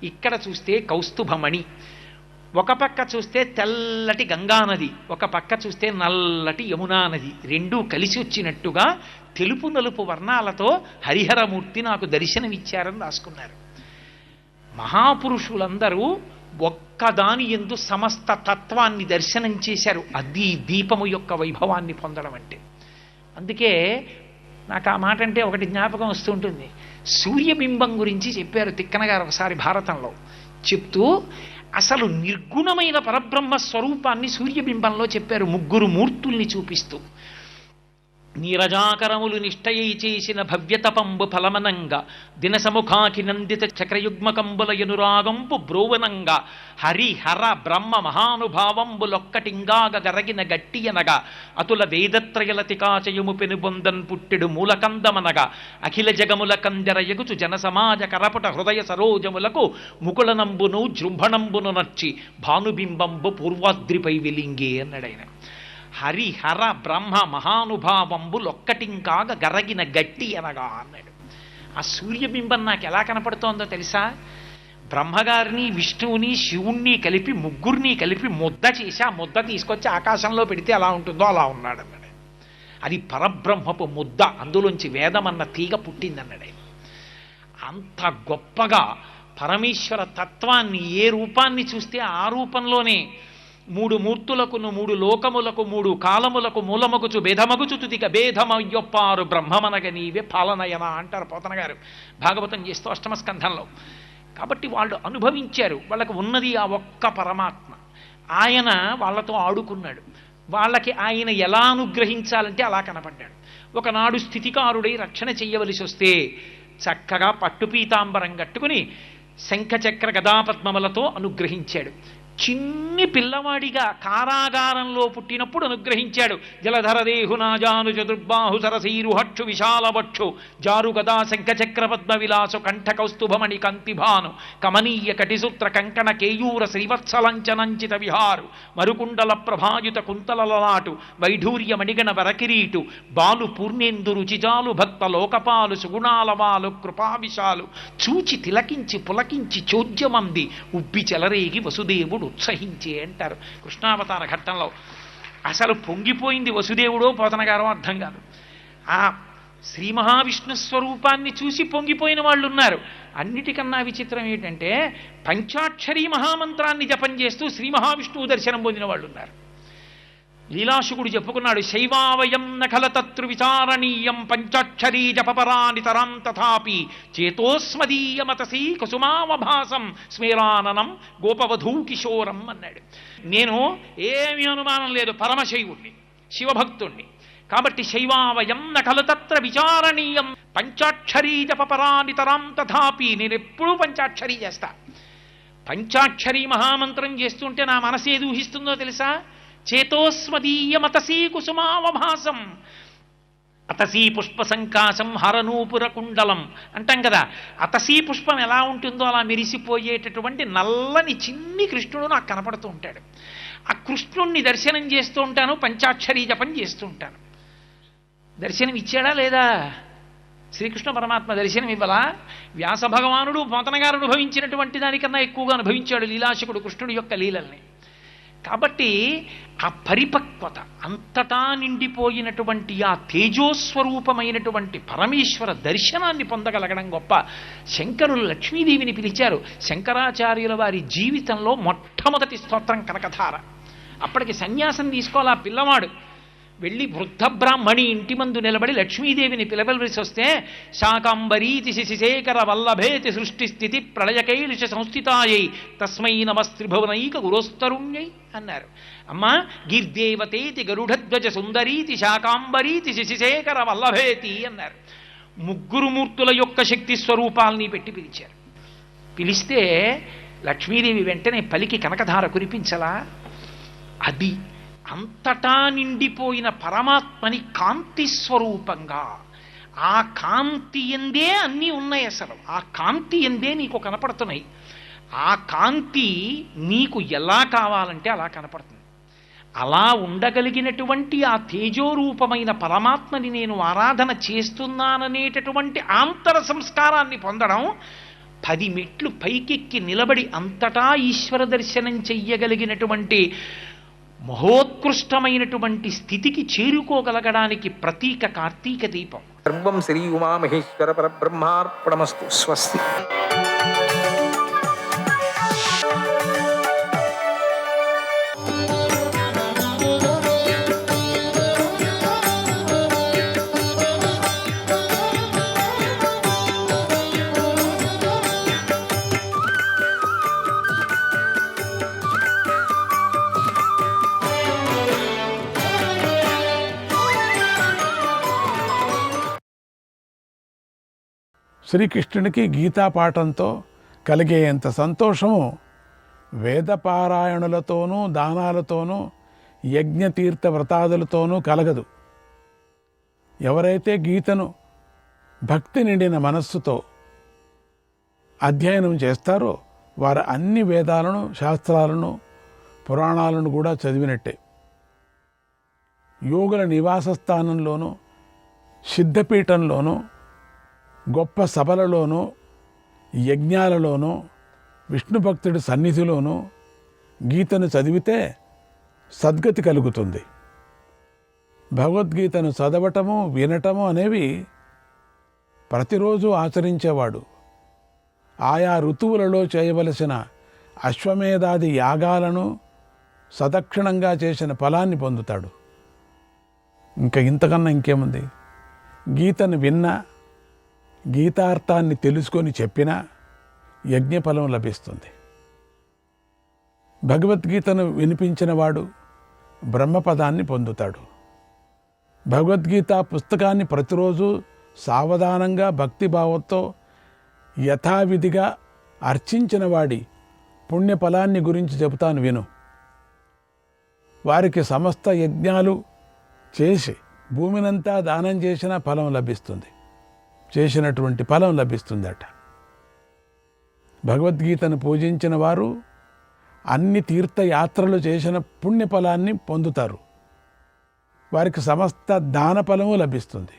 ఇక్కడ చూస్తే కౌస్తుభమణి, ఒక పక్క చూస్తే తెల్లటి గంగానది, ఒక పక్క చూస్తే నల్లటి యమునా నది, రెండూ కలిసి వచ్చినట్టుగా తెలుపు నలుపు వర్ణాలతో హరిహరమూర్తి నాకు దర్శనమిచ్చారని రాసుకున్నారు. మహాపురుషులందరూ ఒక్కదాని యందు సమస్త తత్వాన్ని దర్శనం చేశారు. అది దీపము యొక్క వైభవాన్ని పొందడం అంటే. అందుకే నాకు ఆ మాట అంటే ఒకటి జ్ఞాపకం వస్తూ ఉంటుంది. సూర్యబింబం గురించి చెప్పారు తిక్కన గారు ఒకసారి భారతంలో. చెప్తూ అసలు నిర్గుణమైన పరబ్రహ్మ స్వరూపాన్ని సూర్యబింబంలో చెప్పారు, ముగ్గురు మూర్తుల్ని చూపిస్తూ. నీరజాకరములు నిష్టయై చేసిన భవ్యతపంబు ఫలమనంగా దినసముఖాకి నందిత చక్రయుగ్మకంబుల ఎనురాగంబు బ్రోవనంగా హరిహర బ్రహ్మ మహానుభావంబులొక్కటింగాగ గరగిన గట్టియనగా అతుల వేదత్రయలతికాచయము పెనుబొందన్ పుట్టెడు మూలకందమనగా అఖిల జగముల కందెర ఎగుచు జనసమాజ కరపుట హృదయ సరోజములకు ముకుళనంబును జృంభణంబును నర్చి భానుబింబంబు పూర్వాద్రిపై వెలింగే అన్నాడైన. హరిహర బ్రహ్మ మహానుభావంబులొక్కటింకాగ గరగిన గట్టి అనగా అన్నాడు. ఆ సూర్యబింబం నాకు ఎలా కనపడుతోందో తెలుసా? బ్రహ్మగారిని, విష్ణువుని, శివుణ్ణి కలిపి, ముగ్గురిని కలిపి ముద్ద చేసి ఆ ముద్ద తీసుకొచ్చి ఆకాశంలో పెడితే ఎలా ఉంటుందో అలా ఉన్నాడు అన్నాడు. అది పరబ్రహ్మపు ముద్ద, అందులోంచి వేదమన్న తీగ పుట్టిందన్నాడు. అంత గొప్పగా పరమేశ్వర తత్వాన్ని ఏ రూపాన్ని చూస్తే ఆ రూపంలోనే మూడు మూర్తులకును, మూడు లోకములకు, మూడు కాలములకు మూలమగుచు భేదమగుచు తుదిక భేదమయ్యొప్పారు బ్రహ్మమనగ నీవే పాలనయన అంటారు పోతన గారు భాగవతం చేస్తూ అష్టమ స్కంధంలో. కాబట్టి వాళ్ళు అనుభవించారు, వాళ్ళకు ఉన్నది ఆ ఒక్క పరమాత్మ. ఆయన వాళ్ళతో ఆడుకున్నాడు. వాళ్ళకి ఆయన ఎలా అనుగ్రహించాలంటే అలా కనపడ్డాడు. ఒకనాడు స్థితికారుడై రక్షణ చెయ్యవలసి వస్తే చక్కగా పట్టుపీతాంబరం కట్టుకుని శంఖచక్ర గదాపద్మములతో అనుగ్రహించాడు. చిన్ని పిల్లవాడిగా కారాగారంలో పుట్టినప్పుడు అనుగ్రహించాడు. జలధరదేహునాజాను చతుర్బాహు సరసీరుహక్షు విశాలవక్షు జారు గదా శంఖచక్ర పద్మ విలాసు కంఠ కౌస్తుభమణి కంతిభాను కమనీయ కటిసూత్ర కంకణ కేయూర శ్రీవత్సలంచనంచిత విహారు మరుకుండల ప్రభాయుత కుంతలలలాటు వైఢూర్య మణిగణ వరకిరీటు బాలు పూర్ణేందు రుచిజాలు భక్త లోకపాలు సుగుణాలవాలు కృపావిశాలు చూచి తిలకించి పులకించి చోద్యమంది ఉబ్బి చెలరేగి వసుదేవుడు ఉత్సహించే అంటారు కృష్ణావతార ఘట్టంలో. అసలు పొంగిపోయింది వసుదేవుడో పోతనగారో అర్థం కాదు. ఆ శ్రీ మహావిష్ణు స్వరూపాన్ని చూసి పొంగిపోయిన వాళ్ళు ఉన్నారు. అన్నిటికన్నా విచిత్రం ఏంటంటే పంచాక్షరీ మహామంత్రాన్ని జపం చేస్తూ శ్రీ మహావిష్ణువు దర్శనం పొందిన వాళ్ళు ఉన్నారు. లీలాశుకుడు చెప్పుకున్నాడు, శైవావయం నఖలతత్రు విచారణీయం పంచాక్షరీ జపపరానితరం తథాపి చేతోస్మదీయమతసీ కుసుమావభాసం స్మేరాననం గోపవధూ కిశోరం అన్నాడు. నేను ఏమీ అనుమానం లేదు, పరమశైవుణ్ణి, శివభక్తుణ్ణి. కాబట్టి శైవావయం నఖలతత్ర విచారణీయం పంచాక్షరీ జపపరానితరం తథాపి, నేను ఎప్పుడూ పంచాక్షరీ చేస్తా. పంచాక్షరీ మహామంత్రం చేస్తుంటే నా మనసు ఏది ఊహిస్తుందో తెలుసా? చేతోస్మదీయమతసీ కుసుమావభాసం, అతసీ పుష్ప సంకాశం హరనూపుర కుండలం అంటాం కదా. అతసీ పుష్పం ఎలా ఉంటుందో అలా మెరిసిపోయేటటువంటి నల్లని చిన్ని కృష్ణుడు నాకు కనపడుతూ ఉంటాడు. ఆ కృష్ణుణ్ణి దర్శనం చేస్తూ ఉంటాను, పంచాక్షరీ జపం చేస్తూ ఉంటాను. దర్శనం ఇచ్చాడా లేదా? శ్రీకృష్ణ పరమాత్మ దర్శనం ఇవ్వలా? వ్యాస భగవానుడు పోతన గారు అనుభవించినటువంటి దానికన్నా ఎక్కువగా అనుభవించాడు లీలాశకుడు కృష్ణుడి యొక్క లీలల్ని. కాబట్టి ఆ పరిపక్వత, అంతటా నిండిపోయినటువంటి ఆ తేజోస్వరూపమైనటువంటి పరమేశ్వర దర్శనాన్ని పొందగలగడం గొప్ప. శంకరులు లక్ష్మీదేవిని పిలిచారు. శంకరాచార్యుల వారి జీవితంలో మొట్టమొదటి స్తోత్రం కనకధార. అప్పటికి సన్యాసం తీసుకోవాలి ఆ పిల్లవాడు. వెళ్ళి వృద్ధ బ్రాహ్మణి ఇంటి ముందు నిలబడి లక్ష్మీదేవిని పిలవలసి వస్తే, శాకాంబరీతి శశిశేఖర వల్లభేతి సృష్టి స్థితి ప్రళయకైలుష సంస్థితాయై తస్మై నమస్త్రిభువనైక గురోస్తరుణ్యై అన్నారు. అమ్మా, గిర్దేవతేతి గరుడధ్వజ సుందరీతి శాకాంబరీతి శశిశేఖర వల్లభేతి అన్నారు. ముగ్గురు మూర్తుల యొక్క శక్తి స్వరూపాలని పెట్టి పిలిచారు. పిలిస్తే లక్ష్మీదేవి వెంటనే పలికి కనకధార కురిపించలా? అది అంతటా నిండిపోయిన పరమాత్మని కాంతి స్వరూపంగా, ఆ కాంతి ఎందే అన్నీ ఉన్నాయి. అసలు ఆ కాంతి ఎందే నీకు కనపడుతున్నాయి. ఆ కాంతి నీకు ఎలా కావాలంటే అలా కనపడుతుంది. అలా ఉండగలిగినటువంటి ఆ తేజోరూపమైన పరమాత్మని నేను ఆరాధన చేస్తున్నాననేటటువంటి ఆంతర సంస్కారాన్ని పొందడం, 10 మెట్లు పైకెక్కి నిలబడి అంతటా ఈశ్వర దర్శనం చెయ్యగలిగినటువంటి మహోత్కృష్టమైనటువంటి స్థితికి చేరుకోగలగడానికి ప్రతీక కార్తీక దీపం. సర్వం శ్రీ ఉమామహేశ్వర పరబ్రహ్మార్పణమస్తు. స్వస్తి. శ్రీకృష్ణునికి గీతాపాఠంతో కలిగేంత సంతోషము వేదపారాయణులతోనూ దానాలతోనూ యజ్ఞతీర్థ వ్రతాదులతోనూ కలగదు. ఎవరైతే గీతను భక్తి నిండిన మనస్సుతో అధ్యయనం చేస్తారో వారు అన్ని వేదాలను, శాస్త్రాలను, పురాణాలను కూడా చదివినట్టే. యోగుల నివాస స్థానంలోనూ, సిద్ధపీఠంలోనూ, గొప్ప సభలలోనూ, యజ్ఞాలలోనూ, విష్ణు భక్తుడి సన్నిధిలోనూ గీతను చదివితే సద్గతి కలుగుతుంది. భగవద్గీతను చదవటము, వినటము అనేవి ప్రతిరోజు ఆచరించేవాడు ఆయా ఋతువులలో చేయవలసిన అశ్వమేధాది యాగాలను సదక్షిణంగా చేసిన ఫలాన్ని పొందుతాడు. ఇంకా ఇంతకన్నా ఇంకేముంది? గీతను విన్నా, గీతార్థాన్ని తెలుసుకొని చెప్పినా యజ్ఞఫలం లభిస్తుంది. భగవద్గీతను వినిపించిన వాడు బ్రహ్మపదాన్ని పొందుతాడు. భగవద్గీత పుస్తకాన్ని ప్రతిరోజు సావధానంగా భక్తిభావంతో యథావిధిగా అర్చించిన వాడి పుణ్యఫలాన్ని గురించి చెబుతాను విను. వారికి సమస్త యజ్ఞాలు చేసి భూమినంతా దానం చేసిన ఫలం లభిస్తుంది, చేసినటువంటి ఫలం లభిస్తుందట. భగవద్గీతను పూజించిన వారు అన్ని తీర్థయాత్రలు చేసిన పుణ్యఫలాన్ని పొందుతారు. వారికి సమస్త దాన ఫలము లభిస్తుంది.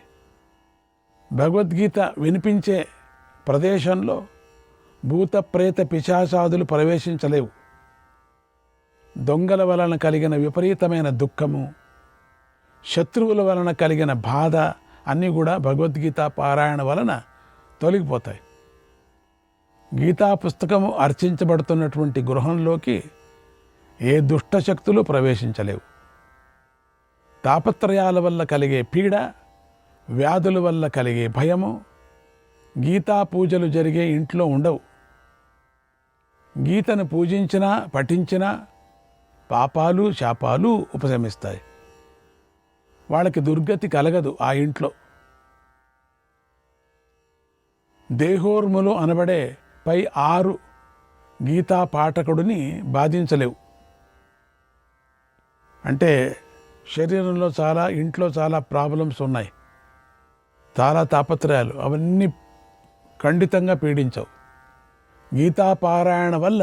భగవద్గీత వినిపించే ప్రదేశంలో భూత ప్రేత పిశాచాదులు ప్రవేశించలేవు. దొంగల వలన కలిగిన విపరీతమైన దుఃఖము, శత్రువుల వలన కలిగిన బాధ అన్నీ కూడా భగవద్గీత పారాయణ వలన తొలగిపోతాయి. గీతా పుస్తకము అర్చించబడుతున్నటువంటి గృహంలోకి ఏ దుష్టశక్తులు ప్రవేశించలేవు. తాపత్రయాల వల్ల కలిగే పీడ, వ్యాధుల వల్ల కలిగే భయము గీతా పూజలు జరిగే ఇంట్లో ఉండవు. గీతను పూజించినా పఠించినా పాపాలు శాపాలు ఉపశమిస్తాయి. వాళ్ళకి దుర్గతి కలగదు ఆ ఇంట్లో. దేహోర్ములు అనబడే పై 6 గీతా పాఠకుడిని బాధించలేవు. అంటే శరీరంలో ఇంట్లో చాలా ప్రాబ్లమ్స్ ఉన్నాయి, చాలా తాపత్రయాలు, అవన్నీ ఖండితంగా పీడించవు. గీతాపారాయణ వల్ల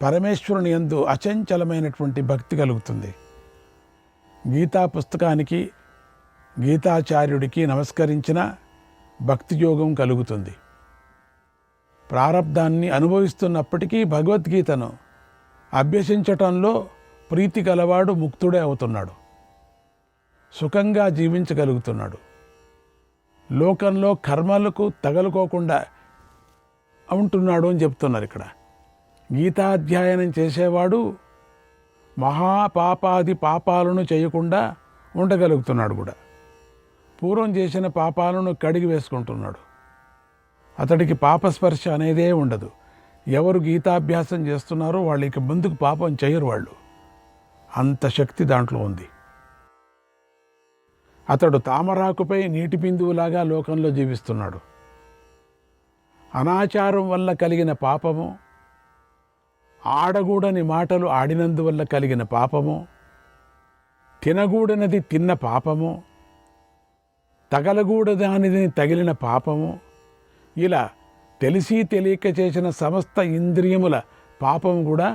పరమేశ్వరుని యందు అచంచలమైనటువంటి భక్తి కలుగుతుంది. గీతా పుస్తకానికి, గీతాచార్యుడికి నమస్కరించిన భక్తి యోగం కలుగుతుంది. ప్రారబ్ధాన్ని అనుభవిస్తున్నప్పటికీ భగవద్గీతను అభ్యసించటంలో ప్రీతి గలవాడు ముక్తుడే అవుతున్నాడు, సుఖంగా జీవించగలుగుతున్నాడు. లోకంలో కర్మలకు తగలుకోకుండా ఉంటున్నాడు అని చెప్తున్నారు ఇక్కడ. గీతాధ్యయనం చేసేవాడు మహాపాపాది పాపాలను చేయకుండా ఉండగలుగుతున్నాడు కూడా. పూర్వం చేసిన పాపాలను కడిగి వేసుకుంటున్నాడు. అతడికి పాపస్పర్శ అనేదే ఉండదు. ఎవరు గీతాభ్యాసం చేస్తున్నారో వాళ్ళకి ముందుకు పాపం చేయరు వాళ్ళు. అంత శక్తి దాంట్లో ఉంది. అతడు తామరాకుపై నీటి బిందువులాగా లోకంలో జీవిస్తున్నాడు. అనాచారం వల్ల కలిగిన పాపము, ఆడగూడని మాటలు ఆడినందువల్ల కలిగిన పాపము, తినగూడనది తిన్న పాపము, తగలగూడదానిది తగిలిన పాపము, ఇలా తెలిసి తెలియక చేసిన సమస్త ఇంద్రియముల పాపం కూడా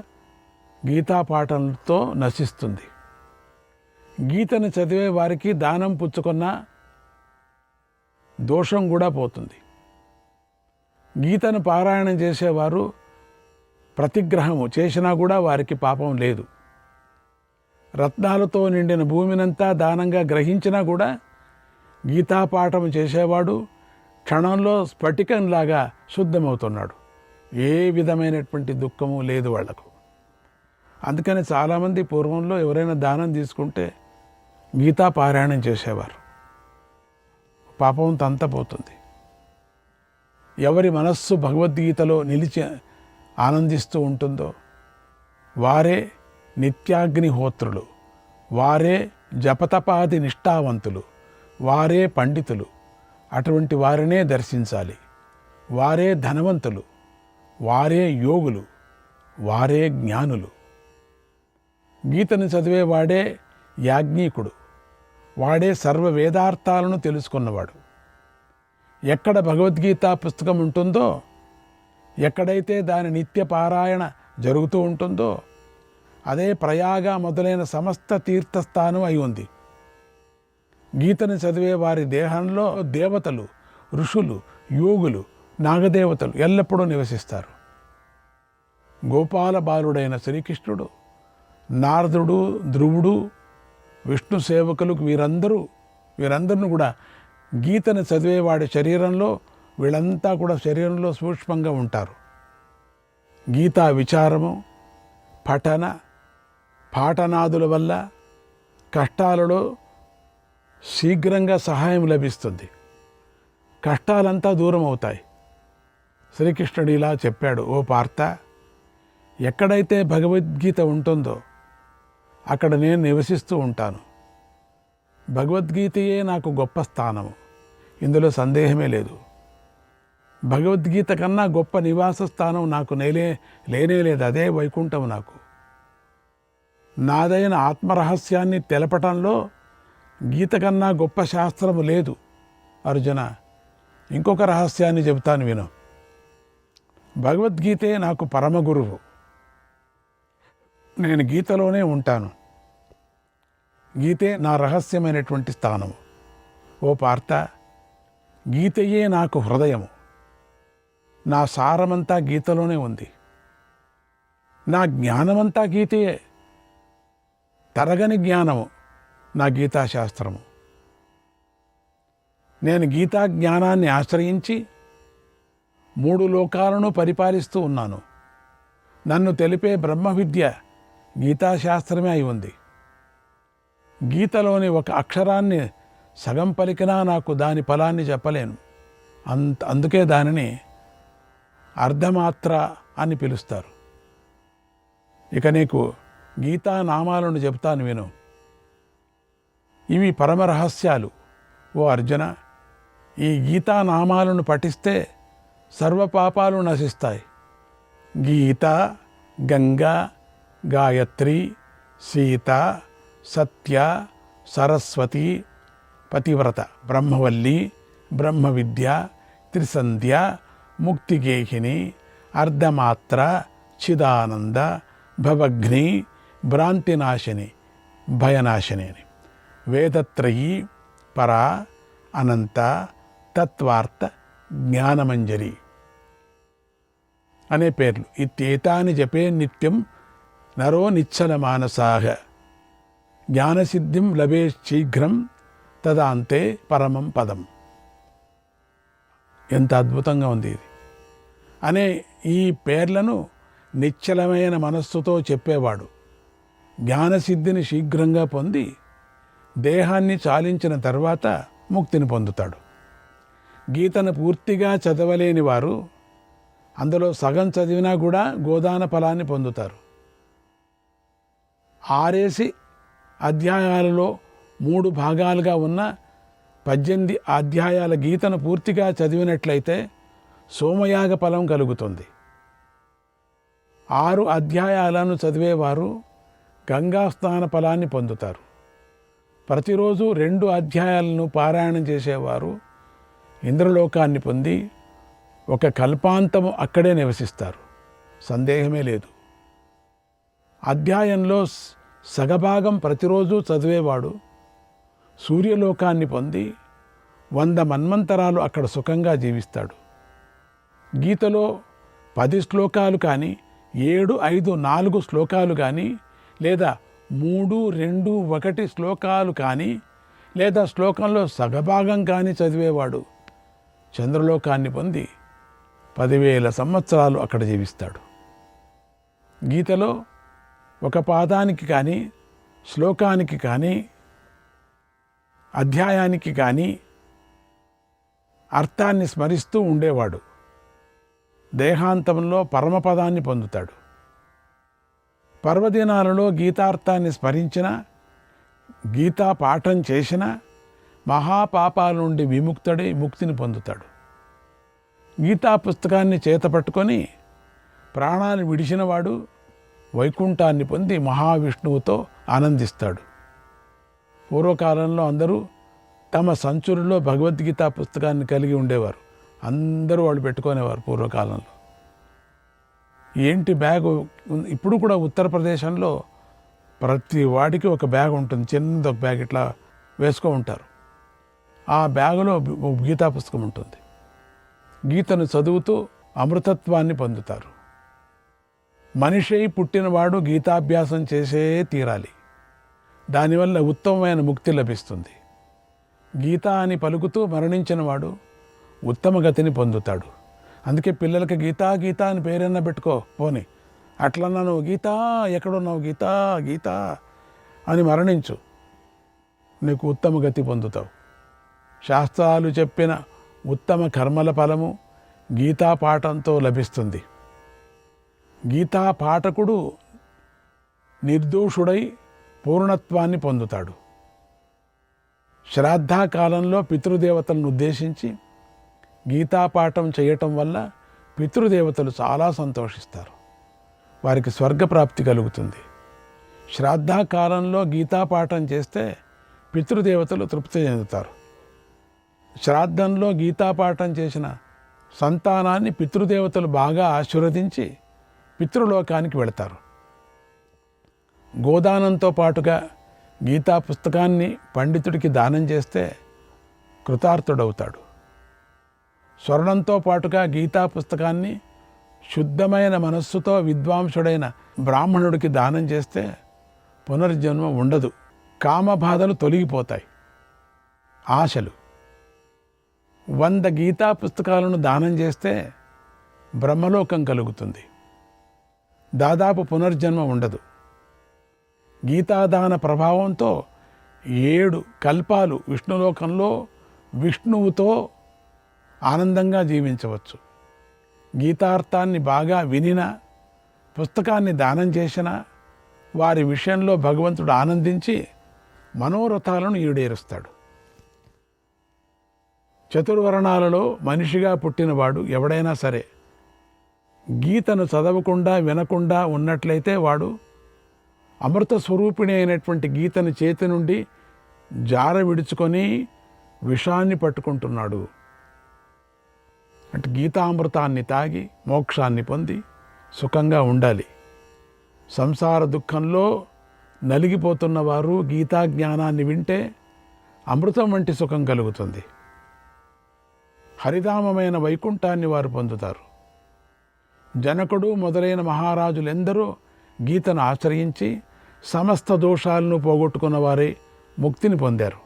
గీతాపాఠంతో నశిస్తుంది. గీతను చదివే వారికి దానం పుచ్చుకున్న దోషం కూడా పోతుంది. గీతను పారాయణం చేసేవారు ప్రతిగ్రహము చేసినా కూడా వారికి పాపం లేదు. రత్నాలతో నిండిన భూమినంతా దానంగా గ్రహించినా కూడా గీతాపాఠం చేసేవాడు క్షణంలో స్ఫటికంలాగా శుద్ధమవుతున్నాడు. ఏ విధమైనటువంటి దుఃఖము లేదు వాళ్లకు. అందుకని చాలామంది పూర్వంలో ఎవరైనా దానం తీసుకుంటే గీతా పారాయణం చేసేవారు. పాపం తంతపోతుంది. ఎవరి మనస్సు భగవద్గీతలో నిలిచి ఆనందిస్తూ ఉంటుందో వారే నిత్యాగ్నిహోత్రులు, వారే జపతపాది నిష్ఠావంతులు, వారే పండితులు. అటువంటి వారినే దర్శించాలి. వారే ధనవంతులు, వారే యోగులు, వారే జ్ఞానులు. గీతను చదివేవాడే యాజ్ఞికుడు, వాడే సర్వ వేదార్థాలను తెలుసుకున్నవాడు. ఎక్కడ భగవద్గీత పుస్తకం ఉంటుందో, ఎక్కడైతే దాని నిత్య పారాయణ జరుగుతూ ఉంటుందో అదే ప్రయాగ మొదలైన సమస్త తీర్థస్థానం అయి ఉంది. గీతను చదివే వారి దేహంలో దేవతలు, ఋషులు, యోగులు, నాగదేవతలు ఎల్లప్పుడూ నివసిస్తారు. గోపాల బాలుడైన శ్రీకృష్ణుడు, నారదుడు, ధ్రువుడు, విష్ణు సేవకులు వీరందరూ కూడా గీతను చదివేవాడి శరీరంలో వీళ్ళంతా కూడా శరీరంలో సూక్ష్మంగా ఉంటారు. గీతా విచారము, పఠన పాఠనాదుల వల్ల కష్టాలలో శీఘ్రంగా సహాయం లభిస్తుంది. కష్టాలంతా దూరం అవుతాయి. శ్రీకృష్ణుడు ఇలా చెప్పాడు, ఓ పార్థ, ఎక్కడైతే భగవద్గీత ఉంటుందో అక్కడ నేను నివసిస్తూ ఉంటాను. భగవద్గీతయే నాకు గొప్ప స్థానము, ఇందులో సందేహమే లేదు. భగవద్గీత కన్నా గొప్ప నివాస స్థానం నాకు లేనే లేదు. అదే వైకుంఠం నాకు. నాదైన ఆత్మరహస్యాన్ని తెలపటంలో గీత కన్నా గొప్ప శాస్త్రము లేదు. అర్జున, ఇంకొక రహస్యాన్ని చెబుతాను విను. భగవద్గీతే నాకు పరమ గురువు. నేను గీతలోనే ఉంటాను. గీతే నా రహస్యమైనటువంటి స్థానము. ఓ పార్థ, గీతయే నాకు హృదయము. నా సారమంతా గీతలోనే ఉంది. నా జ్ఞానమంతా గీతయే. తరగని జ్ఞానము నా గీతాశాస్త్రము. నేను గీతా జ్ఞానాన్ని ఆశ్రయించి 3 లోకాలను పరిపాలిస్తూ ఉన్నాను. నన్ను తెలిపే బ్రహ్మ విద్య గీతాశాస్త్రమే అయి ఉంది. గీతలోని ఒక అక్షరాన్ని సగం పలికినా నాకు దాని ఫలాన్ని చెప్పలేను. అందుకే దానిని అర్ధమాత్ర అని పిలుస్తారు. ఇక నీకు గీతా నామాలను చెప్తాను విను. ఇవి పరమ రహస్యాలు ఓ అర్జున. ఈ గీతా నామాలను పఠిస్తే సర్వపాపాలు నశిస్తాయి. గీత, గంగా, గాయత్రి, సీత, సత్య, సరస్వతి, పతివ్రత, బ్రహ్మవల్లి, బ్రహ్మ విద్య, త్రిసంధ్య, ముక్తిగేహిని, అర్ధమాత్ర, చిదానంద, భవగ్ని, భ్రాంతినాశిని, భయనాశిని అని వేదత్రయీ, పరా, అనంత, తత్వార్థ, జ్ఞానమంజరి అనే పేర్లు. ఇత్యేతాని జపే నిత్యం నరో నిచ్చల మానసాహ జ్ఞానసిద్ధిం లభే శీఘ్రం తదాంతే పరమం పదం. ఎంత అద్భుతంగా ఉంది ఇది. అనే ఈ పేర్లను నిశ్చలమైన మనస్సుతో చెప్పేవాడు జ్ఞానసిద్ధిని శీఘ్రంగా పొంది దేహాన్ని చాలించిన తర్వాత ముక్తిని పొందుతాడు. గీతను పూర్తిగా చదవలేని వారు అందులో సగం చదివినా కూడా గోదాన ఫలాన్ని పొందుతారు. 6 అధ్యాయాలలో 3 భాగాలుగా ఉన్న 18 అధ్యాయాల గీతను పూర్తిగా చదివినట్లయితే సోమయాగ ఫలం కలుగుతుంది. 6 అధ్యాయాలను చదివేవారు గంగా స్నాన ఫలాన్ని పొందుతారు. ప్రతిరోజు 2 అధ్యాయాలను పారాయణం చేసేవారు ఇంద్రలోకాన్ని పొంది ఒక కల్పాంతము అక్కడే నివసిస్తారు. సందేహమే లేదు. అధ్యాయంలో సగభాగం ప్రతిరోజు చదివేవాడు సూర్యలోకాన్ని పొంది 100 మన్వంతరాలు అక్కడ సుఖంగా జీవిస్తాడు. గీతలో 10 శ్లోకాలు కానీ 7, 5, 4 శ్లోకాలు కానీ లేదా 3, 2, 1 శ్లోకాలు కానీ లేదా శ్లోకంలో సగభాగం కానీ చదివేవాడు చంద్రలోకాన్ని పొంది 10,000 సంవత్సరాలు అక్కడ జీవిస్తాడు. గీతలో ఒక పాదానికి కానీ శ్లోకానికి కానీ అధ్యాయానికి కానీ అర్థాన్ని స్మరిస్తూ ఉండేవాడు దేహాంతంలో పరమపదాన్ని పొందుతాడు. పర్వదినాలలో గీతార్థాన్ని స్మరించిన, గీతా పాఠం చేసిన మహాపాపాల నుండి విముక్తుడై ముక్తిని పొందుతాడు. గీతా పుస్తకాన్ని చేతపట్టుకొని ప్రాణాలు విడిచినవాడు వైకుంఠాన్ని పొంది మహావిష్ణువుతో ఆనందిస్తాడు. పూర్వకాలంలో అందరూ తమ సంచులలో భగవద్గీత పుస్తకాన్ని కలిగి ఉండేవారు. అందరూ వాళ్ళు పెట్టుకునేవారు పూర్వకాలంలో. ఏంటి బ్యాగు? ఇప్పుడు కూడా ఉత్తరప్రదేశంలో ప్రతి వాడికి ఒక బ్యాగ్ ఉంటుంది, చిన్నది ఒక బ్యాగ్ ఇట్లా వేసుకో ఉంటారు. ఆ బ్యాగులో గీతా పుస్తకం ఉంటుంది. గీతను చదువుతూ అమృతత్వాన్ని పొందుతారు. మనిషి పుట్టినవాడు గీతాభ్యాసం చేసే తీరాలి. దానివల్ల ఉత్తమమైన ముక్తి లభిస్తుంది. గీత అని పలుకుతూ మరణించిన వాడు ఉత్తమ గతిని పొందుతాడు. అందుకే పిల్లలకి గీతా గీత అని పేరన్నా పెట్టుకో పోని. అట్లన్నా నువ్వు గీతా ఎక్కడున్నావు గీతా గీతా అని మరణించు, నీకు ఉత్తమ గతి పొందుతావు. శాస్త్రాలు చెప్పిన ఉత్తమ కర్మల ఫలము గీతా పాఠంతో లభిస్తుంది. గీతా పాఠకుడు నిర్దోషుడై పూర్ణత్వాన్ని పొందుతాడు. శ్రాద్ధాకాలంలో పితృదేవతలను ఉద్దేశించి గీతాపాఠం చేయటం వల్ల పితృదేవతలు చాలా సంతోషిస్తారు. వారికి స్వర్గప్రాప్తి కలుగుతుంది. శ్రాద్ధాకాలంలో గీతాపాఠం చేస్తే పితృదేవతలు తృప్తి చెందుతారు. శ్రాద్ధంలో గీతాపాఠం చేసిన సంతానాన్ని పితృదేవతలు బాగా ఆశీర్వదించి పితృలోకానికి వెళతారు. గోదానంతో పాటుగా గీతా పుస్తకాన్ని పండితుడికి దానం చేస్తే కృతార్థుడవుతాడు. స్వర్ణంతో పాటుగా గీతా పుస్తకాన్ని శుద్ధమైన మనస్సుతో విద్వాంసుడైన బ్రాహ్మణుడికి దానం చేస్తే పునర్జన్మ ఉండదు. కామబాధలు తొలగిపోతాయి. ఆశలు 100 గీతా పుస్తకాలను దానం చేస్తే బ్రహ్మలోకం కలుగుతుంది. దాదాపు పునర్జన్మ ఉండదు. గీతాదాన ప్రభావంతో 7 కల్పాలు విష్ణులోకంలో విష్ణువుతో ఆనందంగా జీవించవచ్చు. గీతార్థాన్ని బాగా వినిన, పుస్తకాన్ని దానం చేసిన వారి విషయంలో భగవంతుడు ఆనందించి మనోరథాలను ఈడేరుస్తాడు. చతుర్వర్ణాలలో మనిషిగా పుట్టినవాడు ఎవడైనా సరే గీతను చదవకుండా వినకుండా ఉన్నట్లయితే వాడు అమృత స్వరూపిణి అయినటువంటి గీతను చేతి నుండి జార విడుచుకొని విషాన్ని పట్టుకుంటున్నాడు. అంటే గీతామృతాన్ని తాగి మోక్షాన్ని పొంది సుఖంగా ఉండాలి. సంసార దుఃఖంలో నలిగిపోతున్న వారు గీతా జ్ఞానాన్ని వింటే అమృతం వంటి సుఖం కలుగుతుంది. హరిధామమైన వైకుంఠాన్ని వారు పొందుతారు. జనకుడు మొదలైన మహారాజులెందరూ గీతను ఆశ్రయించి సమస్త దోషాలను పోగొట్టుకున్న వారే ముక్తిని పొందారు.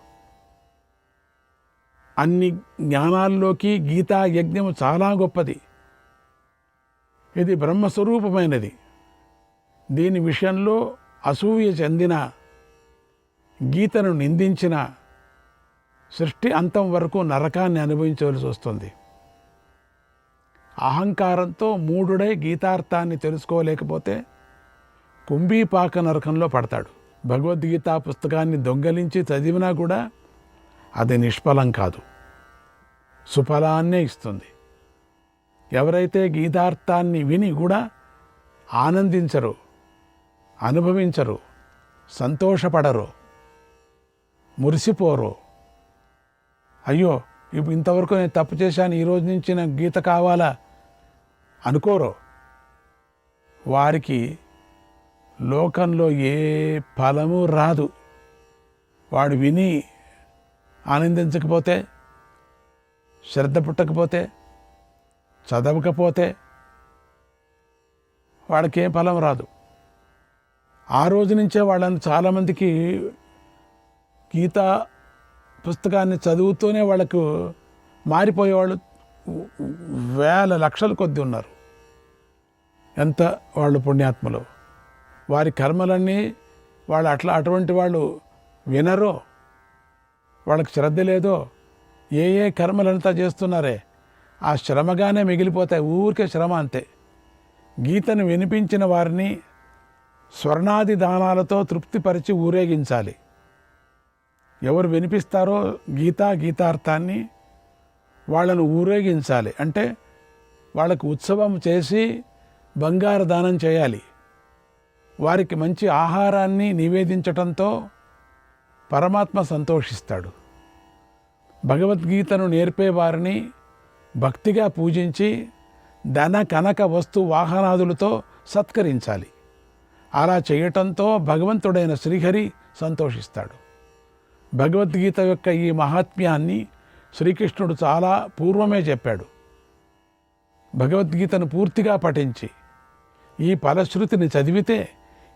అన్ని జ్ఞానాల్లోకి గీతా యజ్ఞము చాలా గొప్పది. ఇది బ్రహ్మస్వరూపమైనది. దీని విషయంలో అసూయ చెందిన, గీతను నిందించిన సృష్టి అంతం వరకు నరకాన్ని అనుభవించవలసి వస్తుంది. అహంకారంతో మూఢుడై గీతార్థాన్ని తెలుసుకోలేకపోతే కుంభీపాక నరకంలో పడతాడు. భగవద్గీత పుస్తకాన్ని దొంగలించి చదివినా కూడా అది నిష్ఫలం కాదు, సుఫలాన్నే ఇస్తుంది. ఎవరైతే గీతార్థాన్ని విని కూడా ఆనందించరు, అనుభవించరు, సంతోషపడరు, మురిసిపోరు, అయ్యో ఇప్పుడు ఇంతవరకు నేను తప్పు చేశాను, ఈరోజు నుంచి నాకు గీత కావాలా అనుకోరు, వారికి లోకంలో ఏ ఫలము రాదు. వాడు విని ఆనందించకపోతే, శ్రద్ధ పుట్టకపోతే, చదవకపోతే వాడికి ఏ ఫలం రాదు. ఆ రోజు నుంచే వాళ్ళని చాలామందికి గీతా పుస్తకాన్ని చదువుతూనే వాళ్ళకు మారిపోయేవాళ్ళు వేల లక్షల కొద్ది ఉన్నారు. ఎంత వాళ్ళు పుణ్యాత్ములు. వారి కర్మలన్నీ వాళ్ళు అటువంటి వాళ్ళు వినరో, వాళ్ళకి శ్రద్ధ లేదో, ఏ కర్మలంతా చేస్తున్నారే ఆ శ్రమగానే మిగిలిపోతాయి. ఊరికే శ్రమ అంతే. గీతను వినిపించిన వారిని స్వర్ణాది దానాలతో తృప్తిపరిచి ఊరేగించాలి. ఎవరు వినిపిస్తారో గీతార్థాన్ని వాళ్ళను ఊరేగించాలి. అంటే వాళ్ళకు ఉత్సవం చేసి బంగారు దానం చేయాలి. వారికి మంచి ఆహారాన్ని నివేదించటంతో పరమాత్మ సంతోషిస్తాడు. భగవద్గీతను నేర్పే వారిని భక్తిగా పూజించి ధన కనక వస్తు వాహనాదులతో సత్కరించాలి. అలా చేయటంతో భగవంతుడైన శ్రీహరి సంతోషిస్తాడు. భగవద్గీత యొక్క ఈ మహాత్మ్యాన్ని శ్రీకృష్ణుడు చాలా పూర్వమే చెప్పాడు. భగవద్గీతను పూర్తిగా పఠించి ఈ ఫలశ్రుతిని చదివితే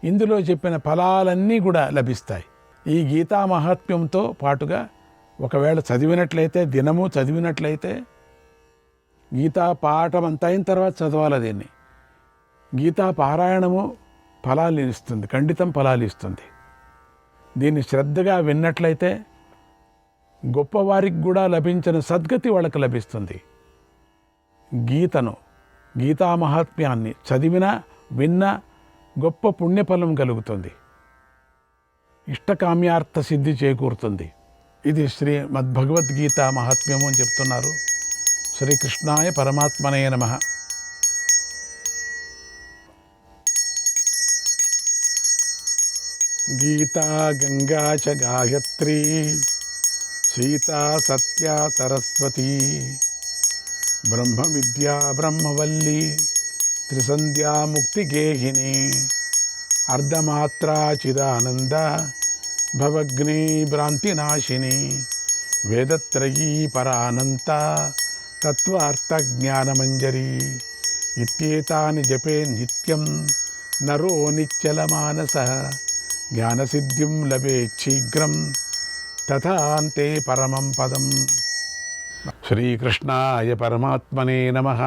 ఇందులో చెప్పిన ఫలాలన్నీ కూడా లభిస్తాయి. ఈ గీతా మహాత్మ్యంతో పాటుగా ఒకవేళ చదివినట్లయితే, దినము చదివినట్లయితే, గీతా పాఠం అంతా అయిన తర్వాత చదవాలి. దీన్ని గీతా పారాయణము ఫలాలు ఇస్తుంది, ఖండితం ఫలాలు ఇస్తుంది. దీన్ని శ్రద్ధగా విన్నట్లయితే గొప్పవారికి కూడా లభించిన సద్గతి వాళ్ళకి లభిస్తుంది. గీతా మహాత్మ్యాన్ని చదివిన విన్న గొప్ప పుణ్యఫలం కలుగుతుంది. ఇష్టకామ్యార్థ సిద్ధి చేకూరుతుంది. ఇది శ్రీమద్భగవద్గీత మహాత్మ్యము అని చెప్తున్నారు. శ్రీకృష్ణాయ పరమాత్మనే నమః. గీతా గంగా చ గాయత్రీ సీతా సత్యా సరస్వతీ బ్రహ్మ విద్యా బ్రహ్మవల్లీ త్రిసంధ్యా ముక్తిగేహిని అర్ధమాత్రా చిదానంద భవగ్ని భ్రాంతినాశిని వేదత్రయీ పరానంత తత్వార్థ జ్ఞానమంజరి ఇత్యేతాని జపే నిత్యం నరో నిశ్చలమానసః జ్ఞానసిద్ధిం లభేత్ శీఘ్రం తథాంతే పరమం పదం. శ్రీకృష్ణాయ పరమాత్మనే నమః.